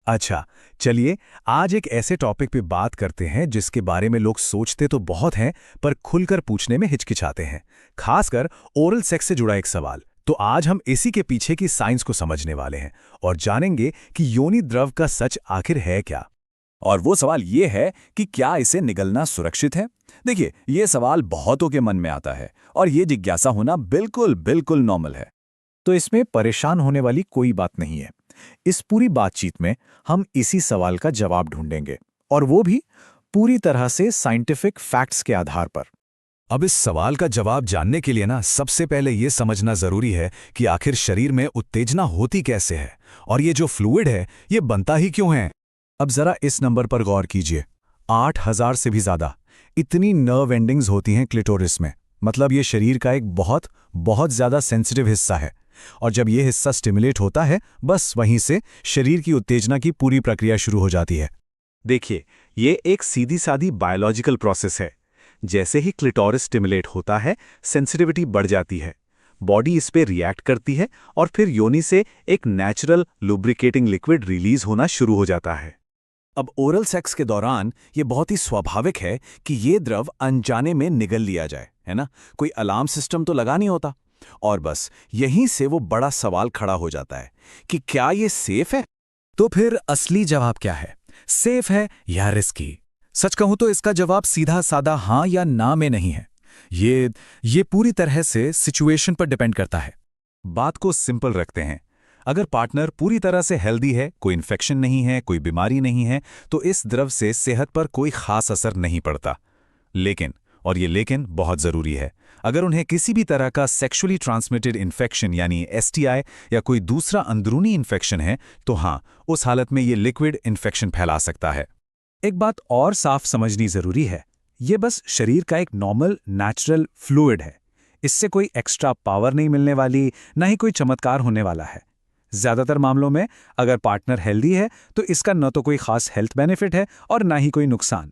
अच्छा, चलिए आज एक ऐसे टॉपिक पे बात करते हैं जिसके बारे में लोग सोचते तो बहुत हैं पर खुलकर पूछने में हिचकिचाते हैं। खासकर ओरल सेक्स से जुड़ा एक सवाल। तो आज हम इसी के पीछे की साइंस को समझने वाले हैं और जानेंगे कि योनि द्रव का सच आखिर है क्या। और वो सवाल ये है कि क्या इसे निगलना सुरक्षित है। देखिए, ये सवाल बहुतों के मन में आता है और ये जिज्ञासा होना बिल्कुल बिल्कुल नॉर्मल है। तो इसमें परेशान होने वाली कोई बात नहीं है। इस पूरी बातचीत में हम इसी सवाल का जवाब ढूंढेंगे और वो भी पूरी तरह से साइंटिफिक फैक्ट्स के आधार पर। अब इस सवाल का जवाब जानने के लिए ना सबसे पहले ये समझना जरूरी है कि आखिर शरीर में उत्तेजना होती कैसे है और ये जो फ्लूइड है ये बनता ही क्यों है। अब जरा इस नंबर पर गौर कीजिए। 8000 से भी ज्यादा इतनी नर्व एंडिंग्स होती हैं क्लिटोरिस में। मतलब ये शरीर का एक बहुत बहुत ज्यादा सेंसिटिव हिस्सा है और जब ये हिस्सा स्टिमुलेट होता है बस वहीं से शरीर की उत्तेजना की पूरी प्रक्रिया शुरू हो जाती है। देखिए, ये एक सीधी सादी बायोलॉजिकल प्रोसेस है। जैसे ही क्लिटोरिस स्टिमुलेट होता है, सेंसिटिविटी बढ़ जाती है, बॉडी इस पे रिएक्ट करती है और फिर योनि से एक नेचुरल लुब्रिकेटिंग लिक्विड रिलीज होना शुरू हो जाता है। अब ओरल सेक्स के दौरान ये बहुत ही स्वाभाविक है कि ये द्रव अनजाने में निगल लिया जाए, है ना। कोई अलार्म सिस्टम तो लगा नहीं होता और बस यहीं से वो बड़ा सवाल खड़ा हो जाता है कि क्या ये सेफ है। तो फिर असली जवाब क्या है, सेफ है या रिस्की? सच कहूं तो इसका जवाब सीधा साधा हाँ या ना में नहीं है। ये पूरी तरह से सिचुएशन पर डिपेंड करता है। बात को सिंपल रखते हैं। अगर पार्टनर पूरी तरह से हेल्दी है, कोई इन्फेक्शन नहीं है, कोई बीमारी नहीं है, तो इस द्रव से सेहत पर कोई खास असर नहीं पड़ता। लेकिन, और ये लेकिन बहुत जरूरी है, अगर उन्हें किसी भी तरह का सेक्सुअली ट्रांसमिटेड इन्फेक्शन यानी एसटीआई या कोई दूसरा अंदरूनी इन्फेक्शन है तो हाँ, उस हालत में ये लिक्विड इन्फेक्शन फैला सकता है। एक बात और साफ समझनी जरूरी है, ये बस शरीर का एक नॉर्मल नेचुरल फ्लूइड है। इससे कोई एक्स्ट्रा पावर नहीं मिलने वाली, ना ही कोई चमत्कार होने वाला है। ज्यादातर मामलों में अगर पार्टनर हेल्दी है तो इसका न तो कोई खास हेल्थ बेनिफिट है और ना ही कोई नुकसान।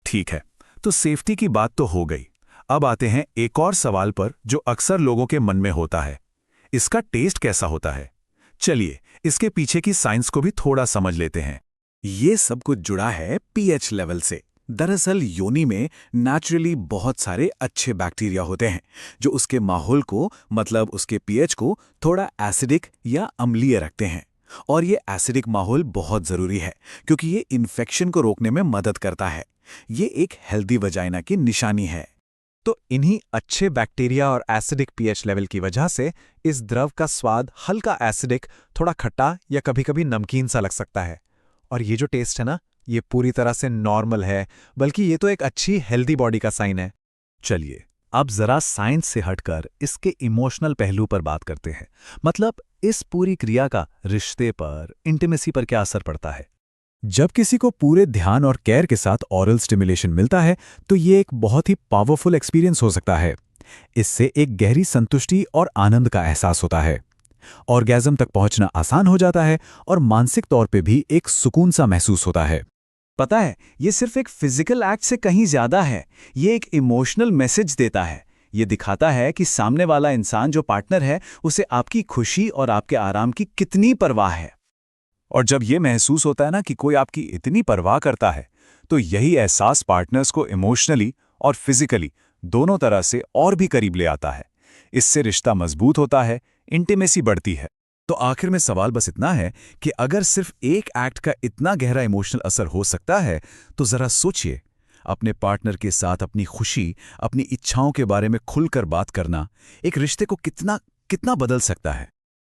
ठीक है, तो सेफ्टी की बात तो हो गई। अब आते हैं एक और सवाल पर जो अक्सर लोगों के मन में होता है, इसका टेस्ट कैसा होता है। चलिए इसके पीछे की साइंस को भी थोड़ा समझ लेते हैं। ये सब कुछ जुड़ा है पीएच लेवल से। दरअसल योनि में नेचुरली बहुत सारे अच्छे बैक्टीरिया होते हैं जो उसके माहौल को, मतलब उसके पीएच को थोड़ा एसिडिक या अम्लीय रखते हैं। और ये एसिडिक माहौल बहुत जरूरी है क्योंकि ये इन्फेक्शन को रोकने में मदद करता है। ये एक हेल्दी वजाइना की निशानी है। तो इन्हीं अच्छे बैक्टीरिया और एसिडिक पीएच लेवल की वजह से इस द्रव का स्वाद हल्का एसिडिक, थोड़ा खट्टा या कभी-कभी नमकीन सा लग सकता है। और ये जो टेस्ट है ना, ये पूरी तरह से नॉर्मल है, बल्कि ये तो एक अच्छी हेल्दी बॉडी का साइन है। चलिए अब जरा साइंस से हटकर इसके इमोशनल पहलू पर बात करते हैं। मतलब इस पूरी क्रिया का रिश्ते पर, इंटीमेसी पर क्या असर पड़ता है। जब किसी को पूरे ध्यान और केयर के साथ ओरल स्टिमुलेशन मिलता है तो ये एक बहुत ही पावरफुल एक्सपीरियंस हो सकता है। इससे एक गहरी संतुष्टि और आनंद का एहसास होता है। ऑर्गेज़म तक पहुंचना आसान हो जाता है और मानसिक तौर पे भी एक सुकून सा महसूस होता है। पता है, ये सिर्फ एक फिजिकल एक्ट से कहीं ज्यादा है। ये एक इमोशनल मैसेज देता है। ये दिखाता है कि सामने वाला इंसान जो पार्टनर है उसे आपकी खुशी और आपके आराम की कितनी परवाह है। और जब ये महसूस होता है ना कि कोई आपकी इतनी परवाह करता है, तो यही एहसास पार्टनर्स को इमोशनली और फिजिकली दोनों तरह से और भी करीब ले आता है। इससे रिश्ता मजबूत होता है, इंटीमेसी बढ़ती है। तो आखिर में सवाल बस इतना है कि अगर सिर्फ एक एक्ट का इतना गहरा इमोशनल असर हो सकता है तो जरा सोचिए, अपने पार्टनर के साथ अपनी खुशी, अपनी इच्छाओं के बारे में खुलकर बात करना एक रिश्ते को कितना कितना बदल सकता है।